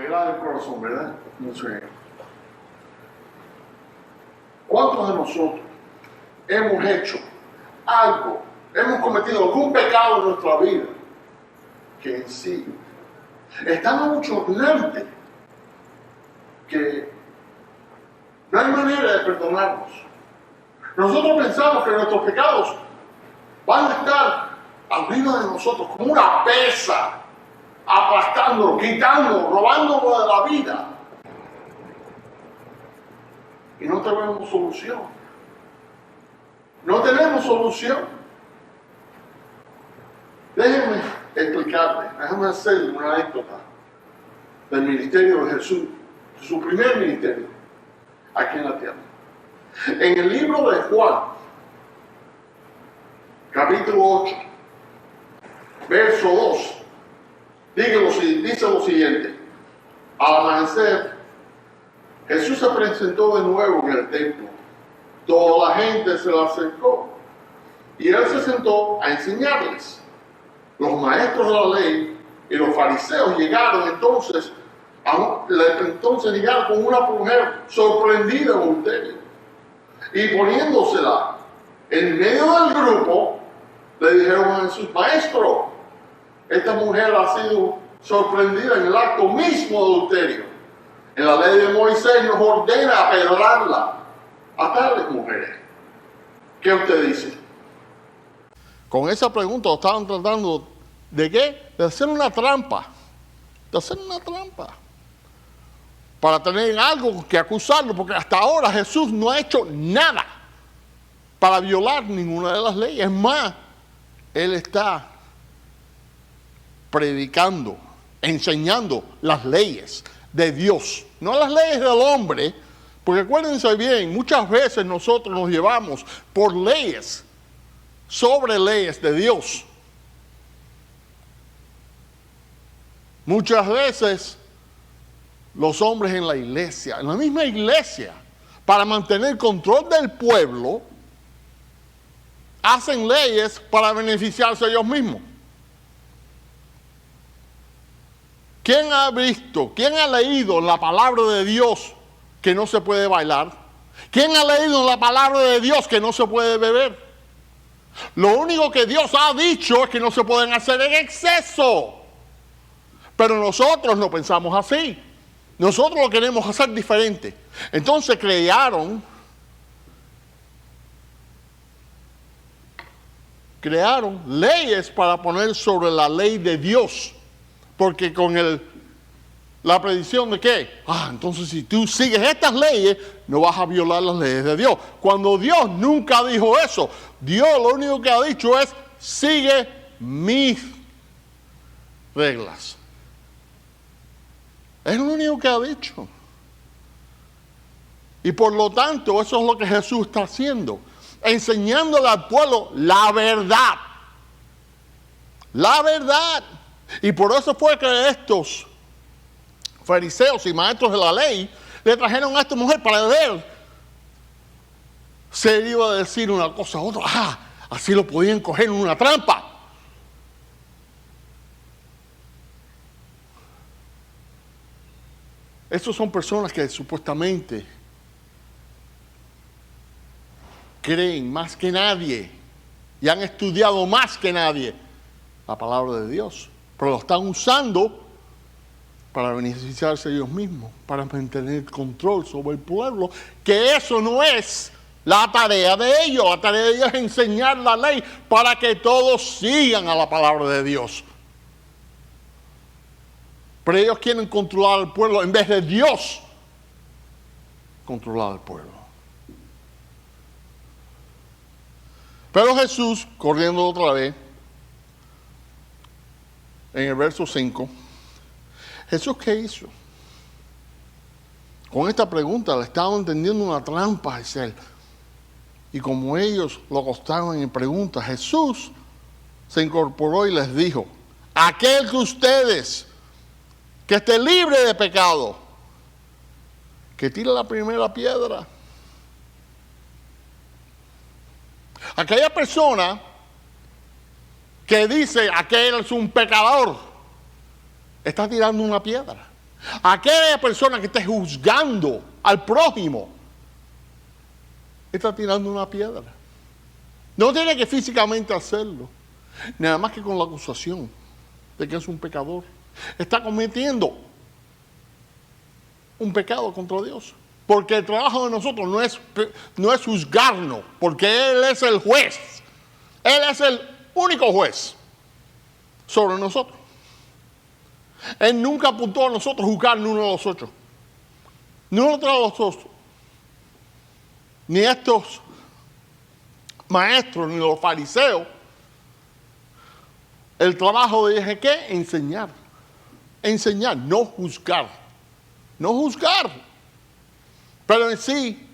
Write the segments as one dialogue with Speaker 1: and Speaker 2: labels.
Speaker 1: maldad del corazón, ¿verdad? Mucho bien. ¿Cuántos de nosotros hemos hecho algo, hemos cometido algún pecado en nuestra vida que en sí es tan abochornante que no hay manera de perdonarnos? Nosotros pensamos que nuestros pecados van a estar arriba de nosotros como una pesa, aplastándonos, quitándonos, robándonos de la vida. Y no tenemos solución. No tenemos solución. Déjenme explicarles, déjenme hacer una anécdota del ministerio de Jesús, de su primer ministerio aquí en la tierra. En el libro de Juan, capítulo 8, verso 2, dice lo siguiente: al amanecer, Jesús se presentó de nuevo en el templo. Toda la gente se le acercó y él se sentó a enseñarles. Los maestros de la ley y los fariseos llegaron entonces llegaron con una mujer sorprendida en adulterio, y poniéndosela en medio del grupo, le dijeron a Jesús: Maestro, esta mujer ha sido sorprendida en el acto mismo de adulterio. En la ley de Moisés nos ordena apedrearla a tales mujeres. ¿Qué usted dice? Con esa pregunta estaban tratando de ¿qué? De hacer una trampa. De hacer una trampa. Para tener algo que acusarlo, porque hasta ahora Jesús no ha hecho nada para violar ninguna de las leyes. Es más, Él está predicando, enseñando las leyes de Dios, no las leyes del hombre, porque acuérdense bien, muchas veces nosotros nos llevamos por leyes sobre leyes de Dios. Muchas veces los hombres en la misma iglesia, para mantener control del pueblo, hacen leyes para beneficiarse ellos mismos. ¿Quién ha visto, quién ha leído la palabra de Dios que no se puede bailar? ¿Quién ha leído la palabra de Dios que no se puede beber? Lo único que Dios ha dicho es que no se pueden hacer en exceso. Pero nosotros no pensamos así. Nosotros lo queremos hacer diferente. Entonces crearon leyes para poner sobre la ley de Dios. Porque con la predicción de que, entonces si tú sigues estas leyes, no vas a violar las leyes de Dios. Cuando Dios nunca dijo eso. Dios lo único que ha dicho es: sigue mis reglas. Es lo único que ha dicho. Y por lo tanto, eso es lo que Jesús está haciendo. Enseñándole al pueblo la verdad. La verdad. Y por eso fue que estos fariseos y maestros de la ley le trajeron a esta mujer para ver si él iba a decir una cosa u otra. Así lo podían coger en una trampa. Estos son personas que supuestamente creen más que nadie y han estudiado más que nadie la palabra de Dios, pero lo están usando para beneficiarse ellos mismos, para mantener control sobre el pueblo, que eso no es la tarea de ellos. La tarea de ellos es enseñar la ley para que todos sigan a la palabra de Dios. Pero ellos quieren controlar al pueblo en vez de Dios controlar al pueblo. Pero Jesús, corriendo otra vez, en el verso 5, ¿Jesús qué hizo? Con esta pregunta le estaban tendiendo una trampa a Él. Y como ellos lo acostaban en preguntas, Jesús se incorporó y les dijo: aquel que ustedes, que esté libre de pecado, que tire la primera piedra. Aquella persona que dice aquel es un pecador, está tirando una piedra.
Speaker 2: Aquella persona que esté juzgando al prójimo está tirando una piedra. No tiene que físicamente hacerlo, nada más que con la acusación de que es un pecador. Está cometiendo un pecado contra Dios. Porque el trabajo de nosotros no es juzgarnos, porque Él es el juez. Él es el único juez sobre nosotros. Él nunca apuntó a nosotros juzgar ni uno de los ocho. Ni uno de los ocho. Ni estos maestros, ni los fariseos. El trabajo de ellos es ¿qué? Enseñar. Enseñar, no juzgar. No juzgar. Pero en sí,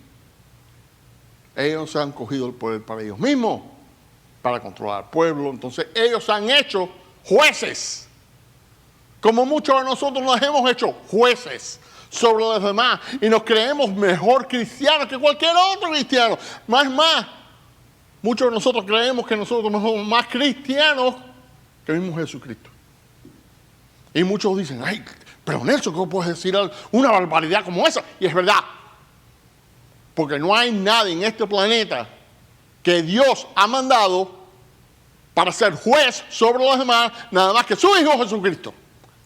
Speaker 2: ellos se han cogido el poder para ellos mismos, para controlar al pueblo. Entonces ellos se han hecho jueces. Como muchos de nosotros nos hemos hecho jueces sobre los demás y nos creemos mejor cristianos que cualquier otro cristiano. Más, muchos de nosotros creemos que nosotros somos más cristianos que el mismo Jesucristo. Y muchos dicen, ay, pero Nelson, ¿cómo puedes decir una barbaridad como esa? Y es verdad. Porque no hay nadie en este planeta que Dios ha mandado para ser juez sobre los demás, nada más que su Hijo Jesucristo.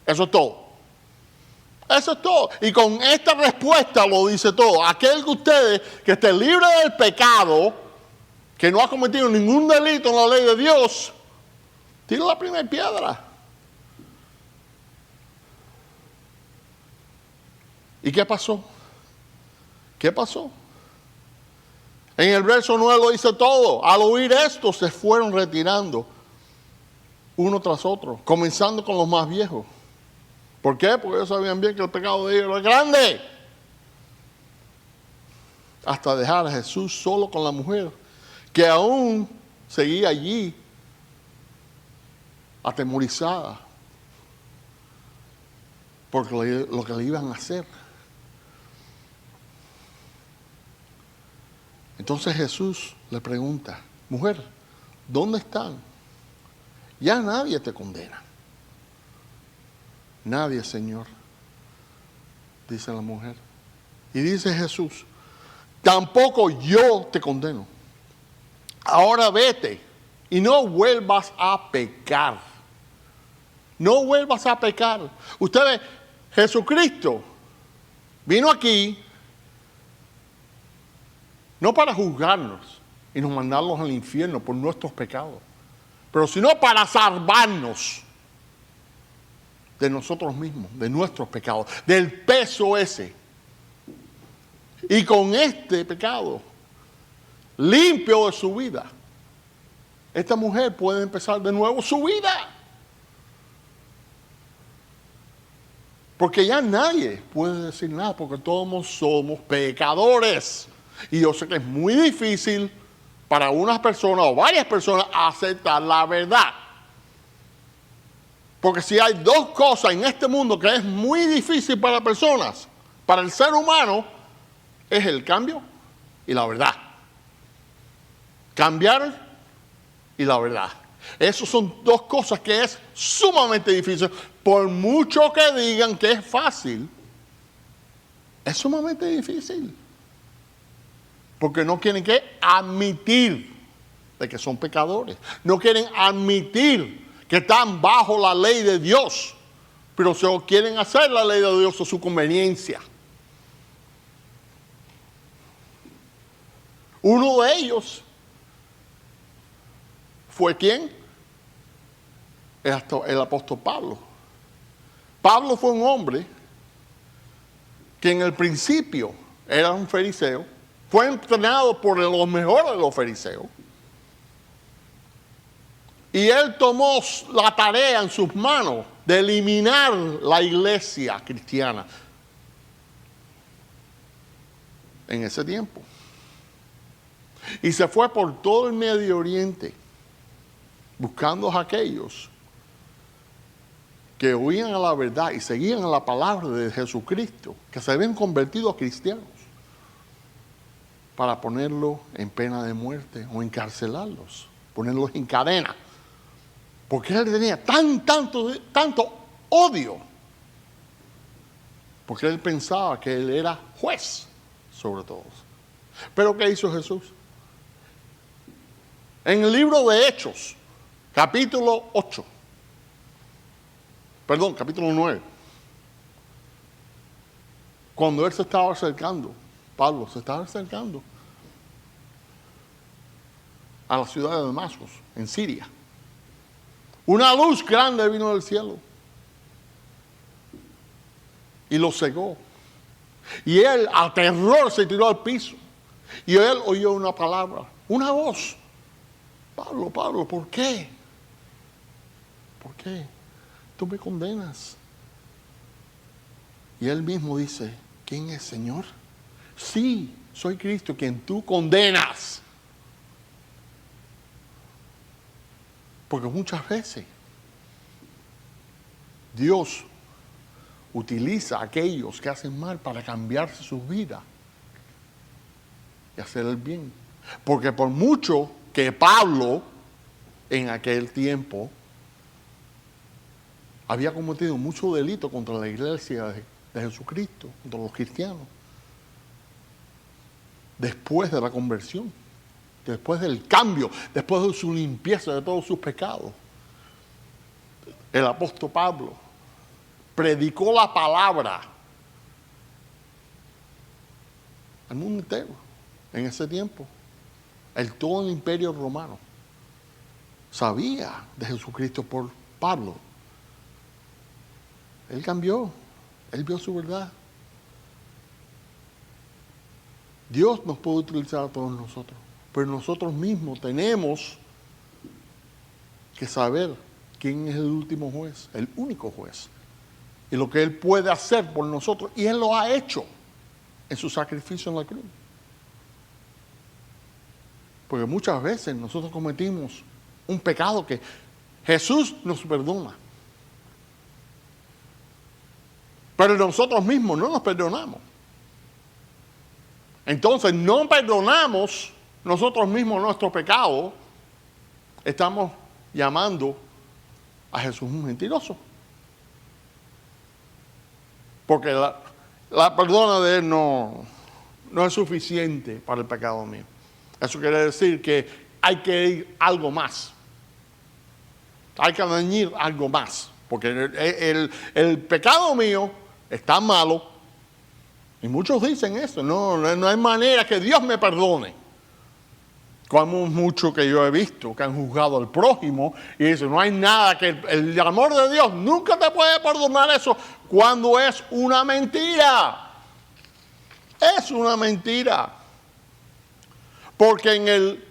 Speaker 2: Eso es todo. Eso es todo. Y con esta respuesta lo dice todo. Aquel de ustedes que esté libre del pecado, que no ha cometido ningún delito en la ley de Dios, tira la primera piedra. ¿Y qué pasó? ¿Qué pasó? En el verso 9 lo dice todo. Al oír esto se fueron retirando uno tras otro, comenzando con los más viejos. ¿Por qué? Porque ellos sabían bien que el pecado de ellos era grande. Hasta dejar a Jesús solo con la mujer, que aún seguía allí, atemorizada, por lo que le iban a hacer. Entonces Jesús le pregunta, mujer, ¿dónde están? Ya nadie te condena. Nadie, Señor, dice la mujer. Y dice Jesús, tampoco yo te condeno. Ahora vete y no vuelvas a pecar. No vuelvas a pecar. Ustedes, Jesucristo vino aquí no para juzgarnos y nos mandarlos al infierno por nuestros pecados, pero sino para salvarnos de nosotros mismos, de nuestros pecados, del peso ese. Y con este pecado limpio de su vida, esta mujer puede empezar de nuevo su vida. Porque ya nadie puede decir nada, porque todos somos pecadores. Y yo sé que es muy difícil para unas personas o varias personas aceptar la verdad. Porque si hay dos cosas en este mundo que es muy difícil para personas, para el ser humano, es el cambio y la verdad. Cambiar y la verdad. Esas son dos cosas que es sumamente difícil. Por mucho que digan que es fácil, es sumamente difícil. Porque no quieren que admitir de que son pecadores. No quieren admitir que están bajo la ley de Dios. Pero se quieren hacer la ley de Dios a su conveniencia. Uno de ellos fue ¿quién? El apóstol Pablo. Pablo fue un hombre que en el principio era un fariseo. Fue entrenado por los mejores de los fariseos. Y él tomó la tarea en sus manos de eliminar la iglesia cristiana en ese tiempo. Y se fue por todo el Medio Oriente buscando a aquellos que oían a la verdad y seguían a la palabra de Jesucristo, que se habían convertido a cristianos, para ponerlos en pena de muerte o encarcelarlos, ponerlos en cadena. Porque él tenía tanto odio porque él pensaba que él era juez sobre todos. Pero ¿qué hizo Jesús? En el libro de Hechos, capítulo 9, cuando él se estaba acercando, Pablo se estaba acercando a la ciudad de Damasco, en Siria, una luz grande vino del cielo y lo cegó. Y él, a terror, se tiró al piso. Y él oyó una palabra, una voz. Pablo, Pablo, ¿por qué? ¿Por qué? Tú me condenas. Y él mismo dice, ¿quién es, Señor? Sí, soy Cristo, quien tú condenas. Porque muchas veces Dios utiliza a aquellos que hacen mal para cambiarse sus vidas y hacer el bien. Porque por mucho que Pablo en aquel tiempo había cometido mucho delito contra la iglesia de Jesucristo, contra los cristianos, después de la conversión, después del cambio, después de su limpieza de todos sus pecados, el apóstol Pablo predicó la palabra al mundo entero en ese tiempo. Todo el imperio romano sabía de Jesucristo por Pablo. Él cambió, él vio su verdad. Dios nos puede utilizar a todos nosotros, pero nosotros mismos tenemos que saber quién es el último juez, el único juez, y lo que Él puede hacer por nosotros, y Él lo ha hecho en su sacrificio en la cruz. Porque muchas veces nosotros cometimos un pecado que Jesús nos perdona, pero nosotros mismos no nos perdonamos. Entonces no perdonamos nosotros mismos nuestro pecado, estamos llamando a Jesús un mentiroso. Porque la perdona de Él no es suficiente para el pecado mío. Eso quiere decir que hay que ir algo más. Hay que añadir algo más. Porque el pecado mío está malo. Y muchos dicen eso. No hay manera que Dios me perdone. Como mucho que yo he visto que han juzgado al prójimo y dicen, no hay nada que el amor de Dios nunca te puede perdonar eso cuando es una mentira. Es una mentira. Porque en el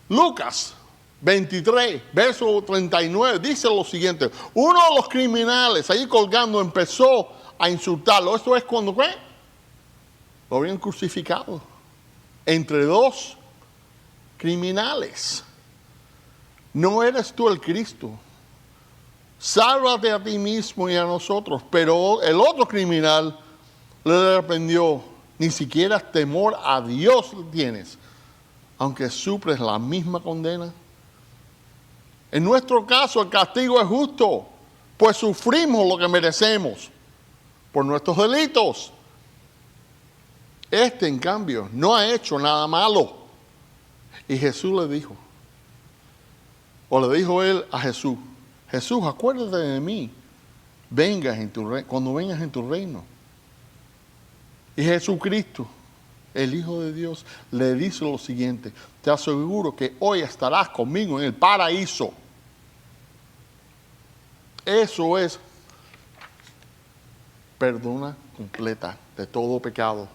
Speaker 2: Lucas 23, verso 39, dice lo siguiente. Uno de los criminales ahí colgando empezó a insultarlo. Esto es cuando ¿qué? Lo habían crucificado entre dos criminales. No eres tú el Cristo. Sálvate a ti mismo y a nosotros. Pero el otro criminal le reprendió. Ni siquiera temor a Dios tienes, aunque sufres la misma condena. En nuestro caso el castigo es justo, pues sufrimos lo que merecemos por nuestros delitos. Este, en cambio, no ha hecho nada malo. Y Jesús le dijo, o le dijo él a Jesús, Jesús, acuérdate de mí, cuando vengas en tu reino. Y Jesucristo, el Hijo de Dios, le dice lo siguiente, te aseguro que hoy estarás conmigo en el paraíso. Eso es perdona completa de todo pecado.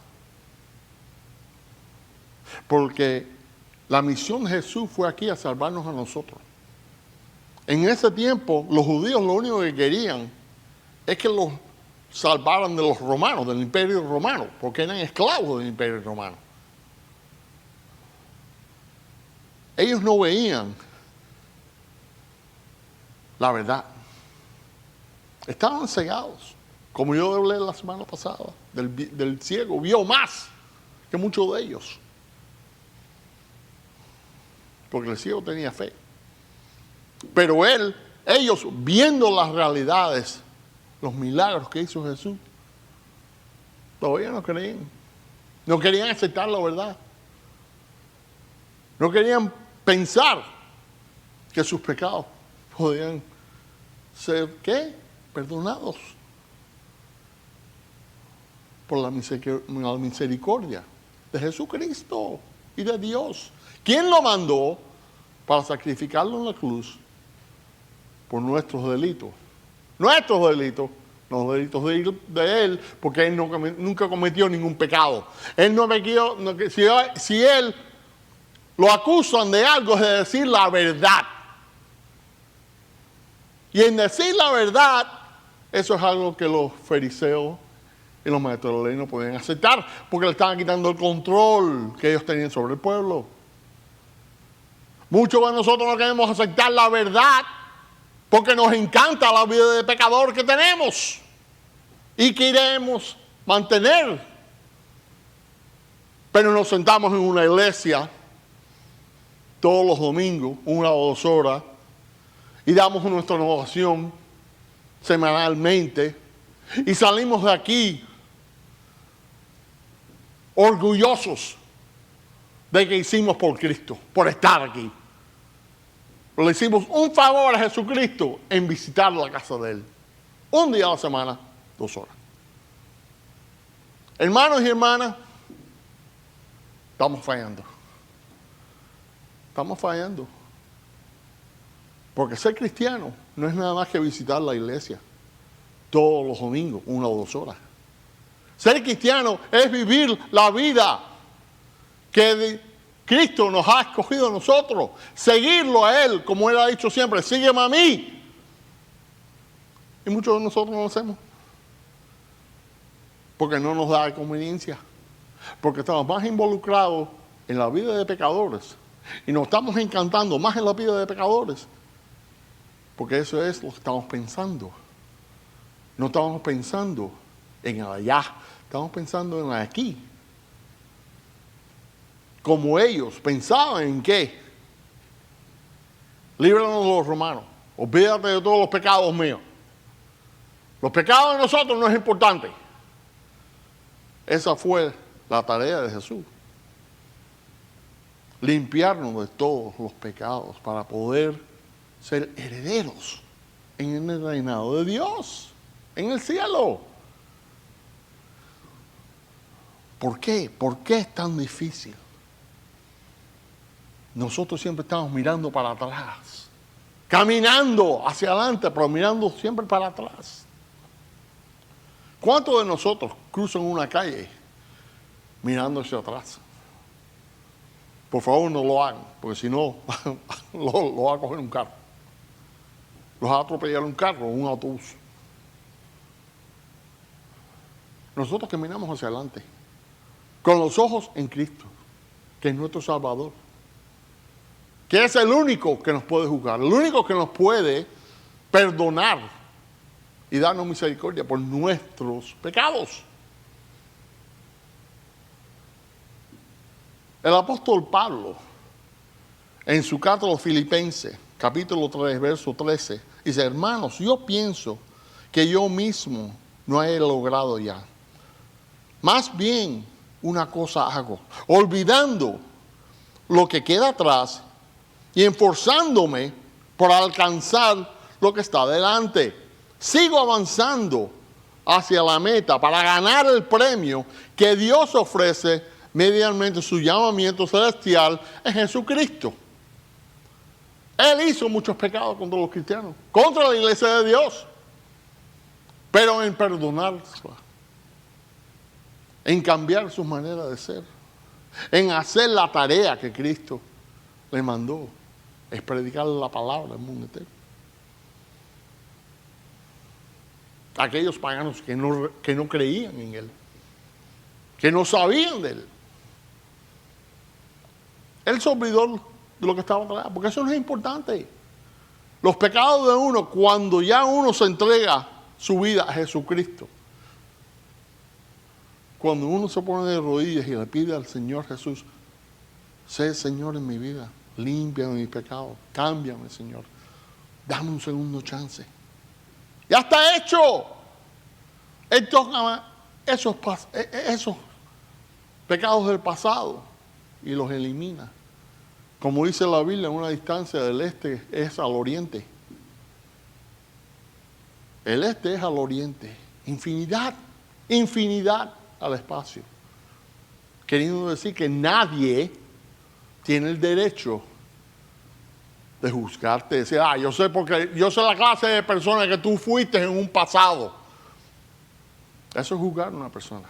Speaker 2: Porque la misión de Jesús fue aquí a salvarnos a nosotros. En ese tiempo, los judíos lo único que querían es que los salvaran de los romanos, del imperio romano, porque eran esclavos del imperio romano. Ellos no veían la verdad. Estaban cegados. Como yo hablé la semana pasada, del ciego, vio más que muchos de ellos. Porque el ciego tenía fe. Pero ellos viendo las realidades, los milagros que hizo Jesús, Todavía no creían. No querían aceptar la verdad. No querían pensar que sus pecados podían ser, ¿qué? Perdonados por la misericordia de Jesucristo y de Dios. ¿Quién lo mandó para sacrificarlo en la cruz por nuestros delitos? Nuestros delitos, no los delitos de Él, porque Él nunca cometió ningún pecado. Él no metió, si Él lo acusan de algo es de decir la verdad. Y en decir la verdad, eso es algo que los fariseos y los maestros de la ley no podían aceptar, porque le estaban quitando el control que ellos tenían sobre el pueblo. Muchos de nosotros no queremos aceptar la verdad porque nos encanta la vida de pecador que tenemos y queremos mantener. Pero nos sentamos en una iglesia todos los domingos, 1 o 2 horas, y damos nuestra oración semanalmente y salimos de aquí orgullosos de que hicimos por Cristo, por estar aquí. Le hicimos un favor a Jesucristo en visitar la casa de Él. Un día a la semana, 2 horas. Hermanos y hermanas, estamos fallando. Estamos fallando. Porque ser cristiano no es nada más que visitar la iglesia todos los domingos, 1 o 2 horas. Ser cristiano es vivir la vida que Cristo nos ha escogido a nosotros. Seguirlo a Él, como Él ha dicho siempre, sígueme a mí. Y muchos de nosotros no lo hacemos. Porque no nos da conveniencia. Porque estamos más involucrados en la vida de pecadores. Y nos estamos encantando más en la vida de pecadores. Porque eso es lo que estamos pensando. No estamos pensando en el allá. Estamos pensando en el aquí. Como ellos pensaban en qué. Líbranos de los romanos. Olvídate de todos los pecados míos. Los pecados de nosotros no es importante. Esa fue la tarea de Jesús. Limpiarnos de todos los pecados para poder ser herederos en el reinado de Dios, en el cielo. ¿Por qué? ¿Por qué es tan difícil? Nosotros siempre estamos mirando para atrás, caminando hacia adelante, pero mirando siempre para atrás. ¿Cuántos de nosotros cruzan una calle mirando hacia atrás? Por favor, no lo hagan, porque si no, lo va a coger un carro. Los va a atropellar un carro o un autobús. Nosotros caminamos hacia adelante, con los ojos en Cristo, que es nuestro Salvador, que es el único que nos puede juzgar, el único que nos puede perdonar y darnos misericordia por nuestros pecados. El apóstol Pablo, en su carta a los Filipenses, capítulo 3, verso 13, dice: hermanos, yo pienso que yo mismo no he logrado ya. Más bien una cosa hago, olvidando lo que queda atrás y esforzándome por alcanzar lo que está delante. Sigo avanzando hacia la meta para ganar el premio que Dios ofrece mediante su llamamiento celestial en Jesucristo. Él hizo muchos pecados contra los cristianos, contra la iglesia de Dios, pero en perdonarla, en cambiar su manera de ser, en hacer la tarea que Cristo le mandó, es predicar la palabra al mundo entero. Aquellos paganos que no creían en Él, que no sabían de Él. Él se olvidó de lo que estaba atrás, porque eso no es importante. Los pecados de uno, cuando ya uno se entrega su vida a Jesucristo, cuando uno se pone de rodillas y le pide al Señor Jesús: sé Señor en mi vida, límpiame mis pecados, cámbiame, Señor, dame un segundo chance. Ya está hecho. Él esos pecados del pasado y los elimina. Como dice la Biblia, una distancia del este es al oriente. El este es al oriente. Infinidad al espacio. Queriendo decir que nadie tiene el derecho de juzgarte, decir, yo sé porque yo sé la clase de persona que tú fuiste en un pasado. Eso es juzgar a una persona.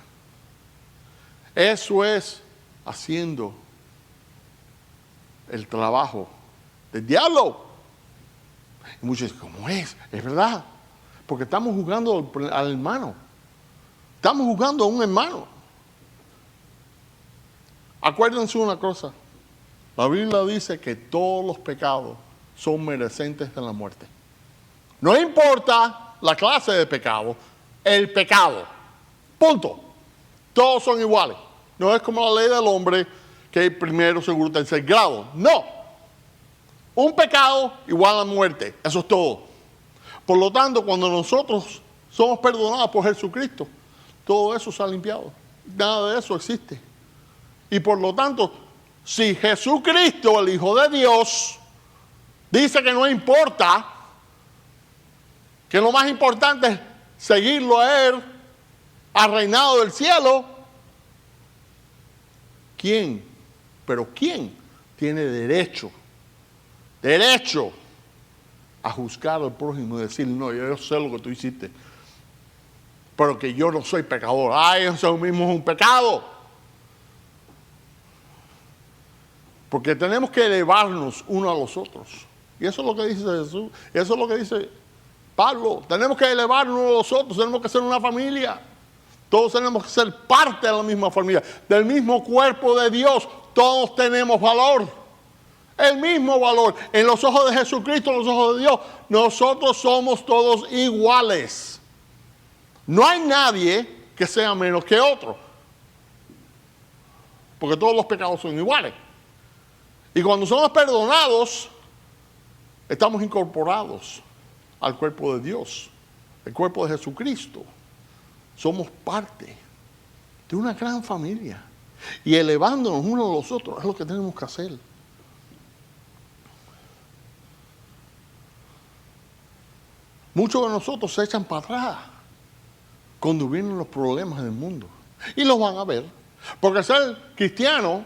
Speaker 2: Eso es haciendo el trabajo del diablo. Y muchos dicen, ¿cómo es? Es verdad. Porque estamos juzgando al hermano. Estamos juzgando a un hermano. Acuérdense una cosa. La Biblia dice que todos los pecados son merecentes de la muerte. No importa la clase de pecado, el pecado. Punto. Todos son iguales. No es como la ley del hombre que hay primero, segundo, tercer grado. No. Un pecado igual a muerte. Eso es todo. Por lo tanto, cuando nosotros somos perdonados por Jesucristo, todo eso se ha limpiado. Nada de eso existe. Y por lo tanto, si Jesucristo, el Hijo de Dios, dice que no importa, que lo más importante es seguirlo a Él, al reinado del cielo, ¿quién? Pero ¿quién tiene derecho a juzgar al prójimo y decir, no, yo sé lo que tú hiciste, pero que yo no soy pecador? Eso mismo es un pecado. Porque tenemos que elevarnos unos a los otros. Y eso es lo que dice Jesús. Y eso es lo que dice Pablo. Tenemos que elevarnos unos a los otros. Tenemos que ser una familia. Todos tenemos que ser parte de la misma familia. Del mismo cuerpo de Dios. Todos tenemos valor. El mismo valor. En los ojos de Jesucristo, en los ojos de Dios, nosotros somos todos iguales. No hay nadie que sea menos que otro. Porque todos los pecados son iguales. Y cuando somos perdonados, estamos incorporados al cuerpo de Dios, el cuerpo de Jesucristo. Somos parte de una gran familia. Y elevándonos unos a los otros es lo que tenemos que hacer. Muchos de nosotros se echan para atrás cuando vienen los problemas del mundo. Y los van a ver. Porque ser cristiano,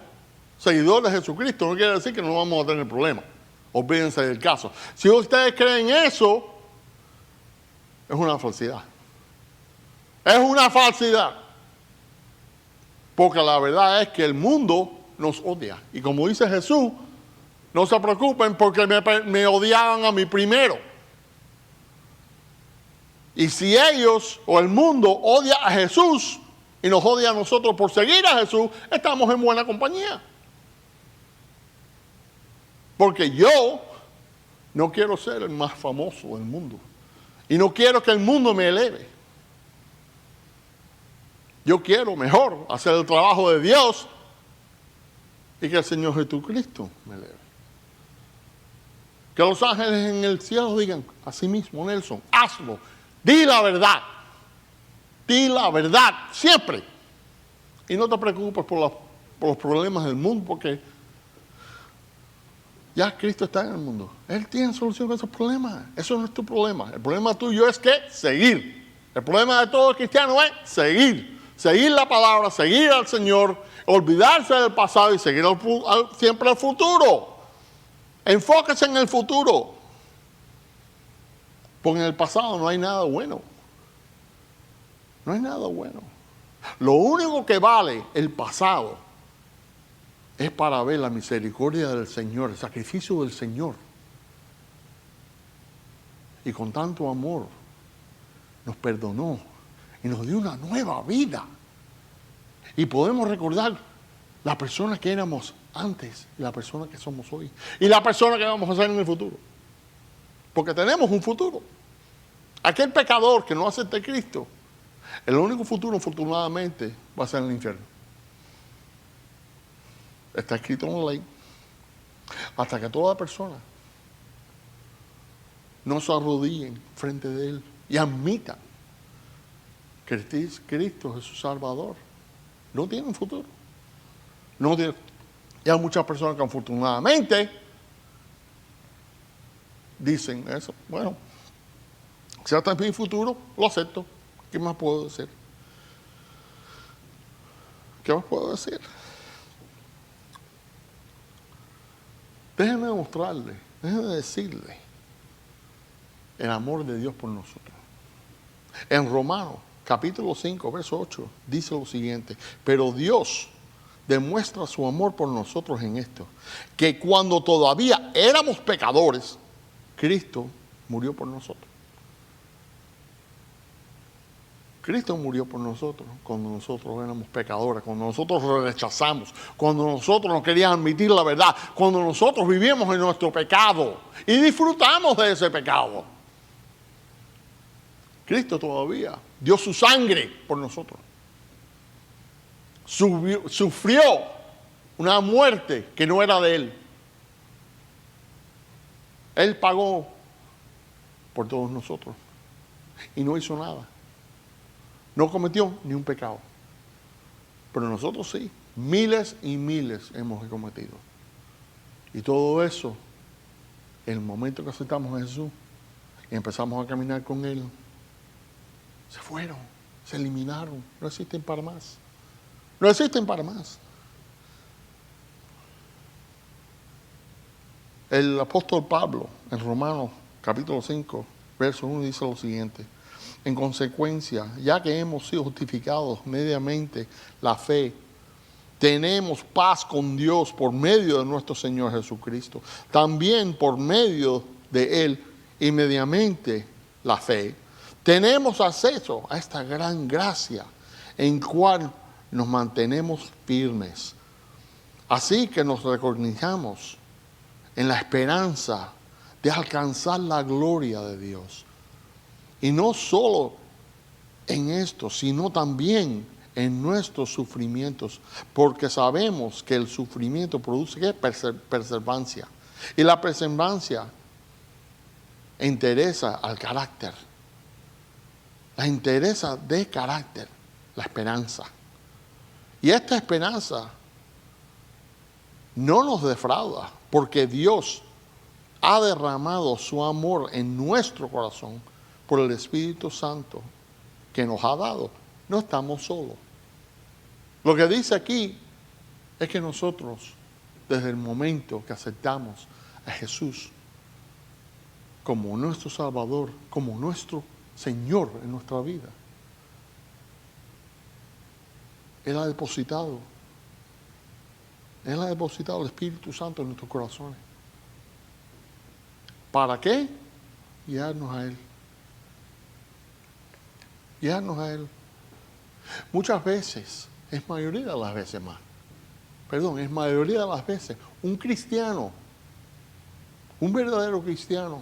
Speaker 2: seguidor de Jesucristo, no quiere decir que no vamos a tener problemas. Olvídense del caso. Si ustedes creen eso, es una falsidad. Es una falsidad. Porque la verdad es que el mundo nos odia. Y como dice Jesús, no se preocupen porque me odiaban a mí primero. Y si ellos o el mundo odia a Jesús y nos odia a nosotros por seguir a Jesús, estamos en buena compañía. Porque yo no quiero ser el más famoso del mundo. Y no quiero que el mundo me eleve. Yo quiero mejor hacer el trabajo de Dios y que el Señor Jesucristo me eleve. Que los ángeles en el cielo digan, así mismo, Nelson, hazlo. Di la verdad. Di la verdad, siempre. Y no te preocupes por los problemas del mundo, porque ya Cristo está en el mundo. Él tiene solución a esos problemas. Eso no es tu problema. El problema tuyo es que seguir. El problema de todo cristiano es seguir. Seguir la palabra, seguir al Señor, olvidarse del pasado y seguir siempre al futuro. Enfóquese en el futuro. Porque en el pasado no hay nada bueno. No hay nada bueno. Lo único que vale el pasado es para ver la misericordia del Señor, el sacrificio del Señor. Y con tanto amor nos perdonó y nos dio una nueva vida. Y podemos recordar la persona que éramos antes y la persona que somos hoy. Y la persona que vamos a ser en el futuro. Porque tenemos un futuro. Aquel pecador que no acepta a Cristo, el único futuro, afortunadamente, va a ser en el infierno. Está escrito en la ley. Hasta que toda persona no se arrodillen frente de Él y admitan Cristo es su Salvador. No tienen futuro. No tienen. Y hay muchas personas que afortunadamente dicen eso. Bueno, si hasta es mi futuro, lo acepto. ¿Qué más puedo decir? ¿Qué más puedo decir? Déjenme mostrarle, déjenme decirle el amor de Dios por nosotros. En Romanos, capítulo 5, verso 8, dice lo siguiente: pero Dios demuestra su amor por nosotros en esto, que cuando todavía éramos pecadores, Cristo murió por nosotros. Cristo murió por nosotros cuando nosotros éramos pecadores, cuando nosotros lo rechazamos, cuando nosotros no queríamos admitir la verdad, cuando nosotros vivíamos en nuestro pecado y disfrutamos de ese pecado. Cristo todavía dio su sangre por nosotros. Sufrió una muerte que no era de Él. Él pagó por todos nosotros y no hizo nada. No cometió ni un pecado. Pero nosotros sí, miles y miles hemos cometido. Y todo eso, en el momento que aceptamos a Jesús y empezamos a caminar con Él, se fueron, se eliminaron, no existen para más. No existen para más. El apóstol Pablo, en Romanos capítulo 5, verso 1, dice lo siguiente: en consecuencia, ya que hemos sido justificados mediante la fe, tenemos paz con Dios por medio de nuestro Señor Jesucristo. También por medio de Él y mediante la fe, tenemos acceso a esta gran gracia en cual nos mantenemos firmes. Así que nos regocijamos en la esperanza de alcanzar la gloria de Dios. Y no solo en esto, sino también en nuestros sufrimientos, porque sabemos que el sufrimiento produce ¿qué? Perseverancia. Y la perseverancia interesa al carácter. La interesa de carácter, la esperanza. Y esta esperanza no nos defrauda, porque Dios ha derramado su amor en nuestro corazón por el Espíritu Santo que nos ha dado. No estamos solos. Lo que dice aquí es que nosotros, desde el momento que aceptamos a Jesús como nuestro Salvador, como nuestro Señor en nuestra vida, Él ha depositado el Espíritu Santo en nuestros corazones. ¿Para qué? Guiarnos a Él. Guiarnos a Él. Muchas veces, es mayoría de las veces, un cristiano, un verdadero cristiano,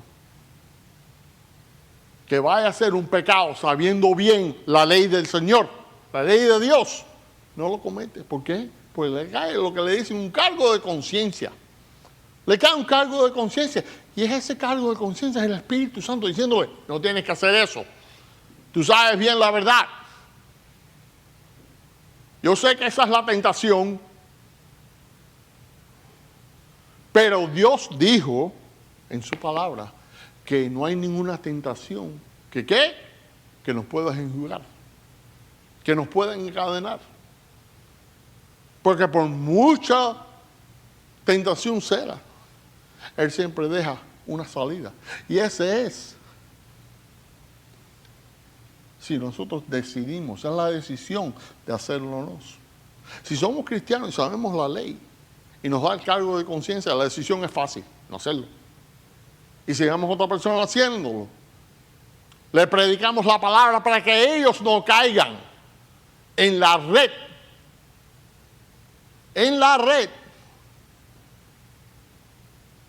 Speaker 2: que vaya a hacer un pecado sabiendo bien la ley del Señor, la ley de Dios, no lo comete. ¿Por qué? Pues le cae lo que le dicen un cargo de conciencia. Le cae un cargo de conciencia. Y es ese cargo de conciencia, es el Espíritu Santo diciéndole: no tienes que hacer eso. Tú sabes bien la verdad. Yo sé que esa es la tentación. Pero Dios dijo en su palabra que no hay ninguna tentación que nos pueda enjugar, que nos pueda encadenar. Porque por mucha tentación sea, Él siempre deja una salida. Y ese es, si nosotros decidimos, es la decisión de hacerlo o no. Si somos cristianos y sabemos la ley y nos da el cargo de conciencia, la decisión es fácil, no hacerlo. Y si vemos a otra persona haciéndolo, le predicamos la palabra para que ellos no caigan en la red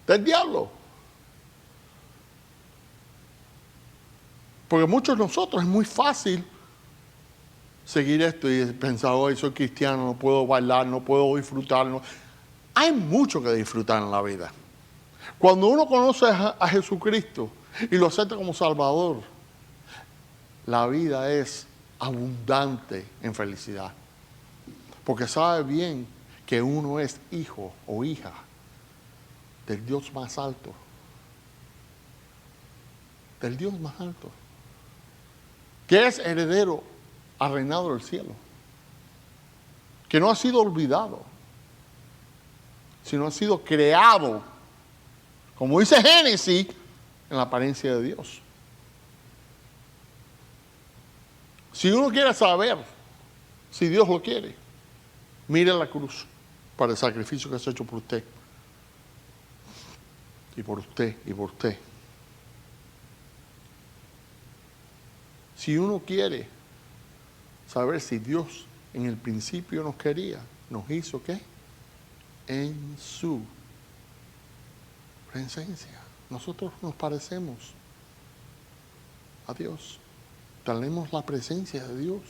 Speaker 2: del diablo. Porque muchos de nosotros es muy fácil seguir esto y pensar: hoy soy cristiano, no puedo bailar, no puedo disfrutar. No. Hay mucho que disfrutar en la vida. Cuando uno conoce a Jesucristo y lo acepta como Salvador, la vida es abundante en felicidad. Porque sabe bien que uno es hijo o hija del Dios más alto. Del Dios más alto. Que es heredero al reinado del cielo. Que no ha sido olvidado, sino ha sido creado, como dice Génesis, en la apariencia de Dios. Si uno quiere saber si Dios lo quiere, mire la cruz para el sacrificio que se ha hecho por usted. Y por usted, y por usted. Si uno quiere saber si Dios en el principio nos quería, nos hizo ¿qué? En su presencia. Nosotros nos parecemos a Dios. Tenemos la presencia de Dios.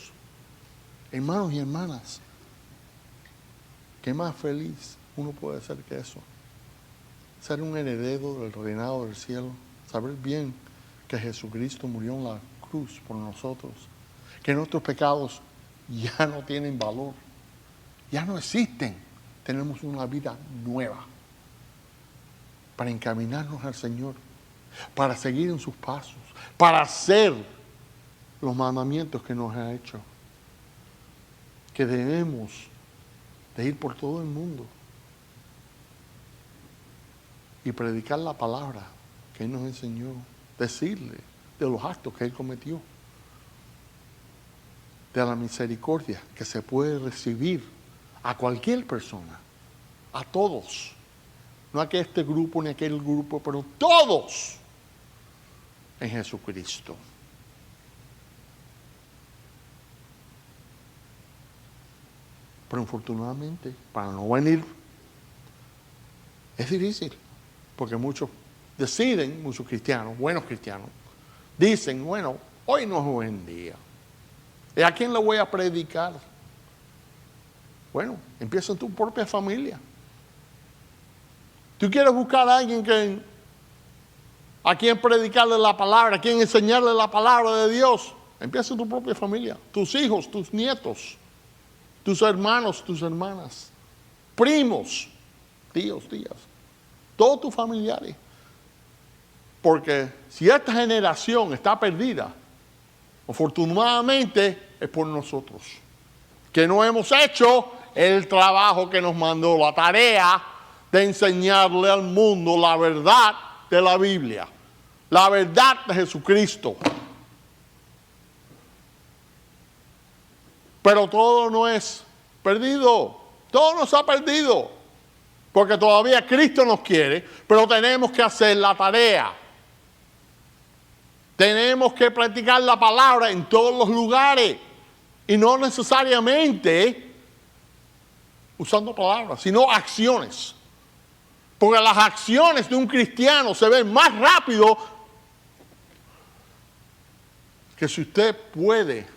Speaker 2: Hermanos y hermanas, ¿qué más feliz uno puede ser que eso? Ser un heredero del reinado del cielo. Saber bien que Jesucristo murió en la cruz por nosotros. Que nuestros pecados ya no tienen valor. Ya no existen. Tenemos una vida nueva. Para encaminarnos al Señor. Para seguir en sus pasos. Para hacer los mandamientos que nos ha hecho. Que debemos de ir por todo el mundo y predicar la palabra que Él nos enseñó, decirle de los actos que Él cometió, de la misericordia que se puede recibir a cualquier persona, a todos, no a que este grupo ni a aquel grupo, pero todos en Jesucristo. Pero infortunadamente, para no venir, es difícil, porque muchos deciden, muchos cristianos, buenos cristianos, dicen, bueno, hoy no es buen día. ¿Y a quién le voy a predicar? Bueno, empieza en tu propia familia. ¿Tú quieres buscar a alguien a quien predicarle la palabra, a quien enseñarle la palabra de Dios? Empieza en tu propia familia, tus hijos, tus nietos, tus hermanos, tus hermanas, primos, tíos, tías, todos tus familiares. Porque si esta generación está perdida, afortunadamente es por nosotros, que no hemos hecho el trabajo que nos mandó, la tarea de enseñarle al mundo la verdad de la Biblia, la verdad de Jesucristo. Pero todo no es perdido, todo no se ha perdido, porque todavía Cristo nos quiere, pero tenemos que hacer la tarea. Tenemos que practicar la palabra en todos los lugares, y no necesariamente usando palabras, sino acciones. Porque las acciones de un cristiano se ven más rápido que si usted puede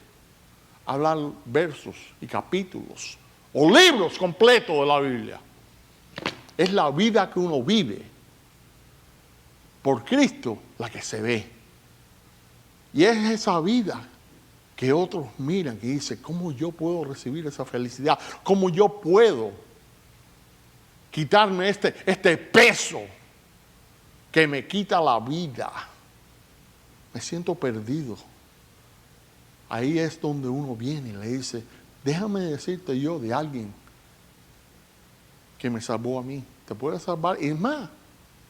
Speaker 2: hablar versos y capítulos o libros completos de la Biblia. Es la vida que uno vive por Cristo la que se ve. Y es esa vida que otros miran y dicen, ¿cómo yo puedo recibir esa felicidad? ¿Cómo yo puedo quitarme este peso que me quita la vida? Me siento perdido. Ahí es donde uno viene y le dice, déjame decirte yo de alguien que me salvó a mí. Te puede salvar. Y es más,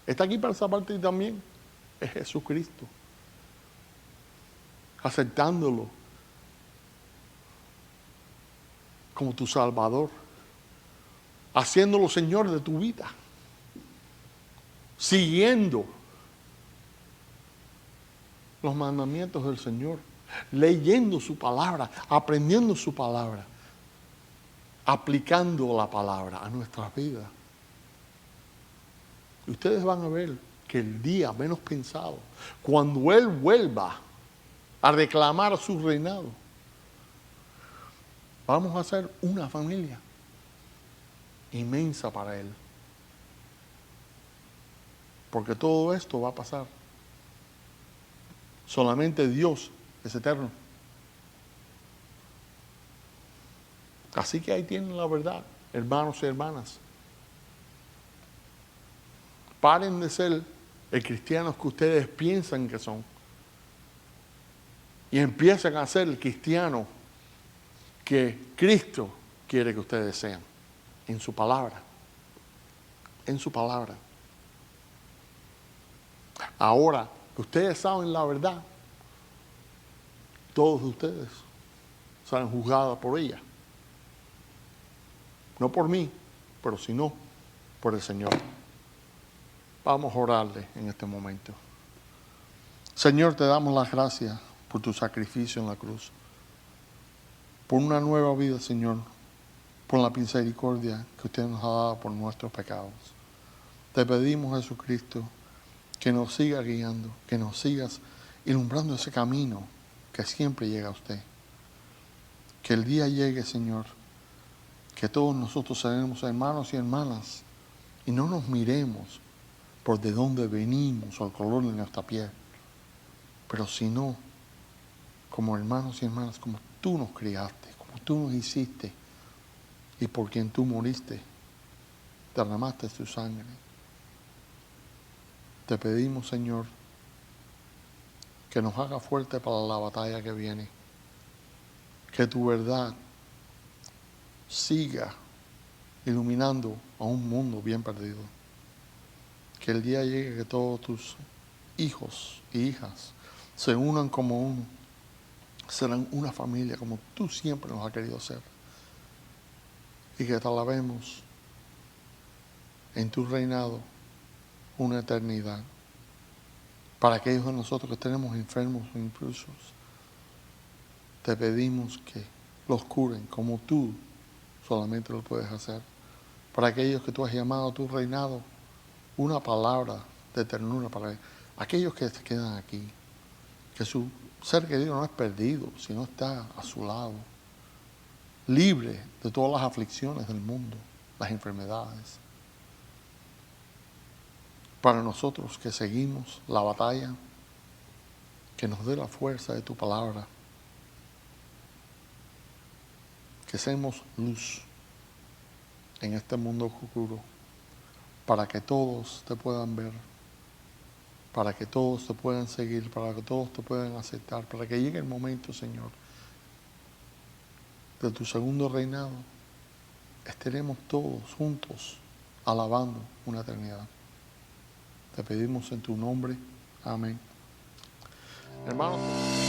Speaker 2: está aquí para salvarte también. Es Jesucristo. Aceptándolo como tu Salvador. Haciéndolo Señor de tu vida. Siguiendo los mandamientos del Señor. Leyendo su palabra, aprendiendo su palabra, aplicando la palabra a nuestras vidas. Y ustedes van a ver que el día menos pensado, cuando Él vuelva a reclamar su reinado, vamos a ser una familia inmensa para Él. Porque todo esto va a pasar. Solamente Dios es eterno. Así que ahí tienen la verdad, hermanos y hermanas. Paren de ser el cristianos que ustedes piensan que son. Y empiecen a ser el cristiano que Cristo quiere que ustedes sean. En su palabra. En su palabra. Ahora que ustedes saben la verdad, todos ustedes serán juzgados por ella. No por mí, pero sino por el Señor. Vamos a orarle en este momento. Señor, te damos las gracias por tu sacrificio en la cruz, por una nueva vida, Señor, por la misericordia que usted nos ha dado por nuestros pecados. Te pedimos, Jesucristo, que nos sigas guiando, que nos sigas ilumbrando ese camino que siempre llega a usted. Que el día llegue, Señor, que todos nosotros seremos hermanos y hermanas y no nos miremos por de dónde venimos o el color de nuestra piel, pero sino como hermanos y hermanas, como tú nos criaste, como tú nos hiciste y por quien tú moriste, derramaste tu sangre. Te pedimos, Señor, que nos haga fuerte para la batalla que viene, que tu verdad siga iluminando a un mundo bien perdido. Que el día llegue que todos tus hijos y hijas se unan como uno, serán una familia como tú siempre nos has querido ser. Y que te alabemos en tu reinado una eternidad. Para aquellos de nosotros que tenemos enfermos o incluso, te pedimos que los curen como tú solamente lo puedes hacer. Para aquellos que tú has llamado a tu reinado, una palabra de ternura para aquellos que se quedan aquí, que su ser querido no es perdido, sino está a su lado, libre de todas las aflicciones del mundo, las enfermedades. Para nosotros que seguimos la batalla, que nos dé la fuerza de tu palabra, que seamos luz en este mundo oscuro, para que todos te puedan ver, para que todos te puedan seguir, para que todos te puedan aceptar, para que llegue el momento, Señor, de tu segundo reinado, estaremos todos juntos alabando una eternidad. Te pedimos en tu nombre. Amén. Hermanos.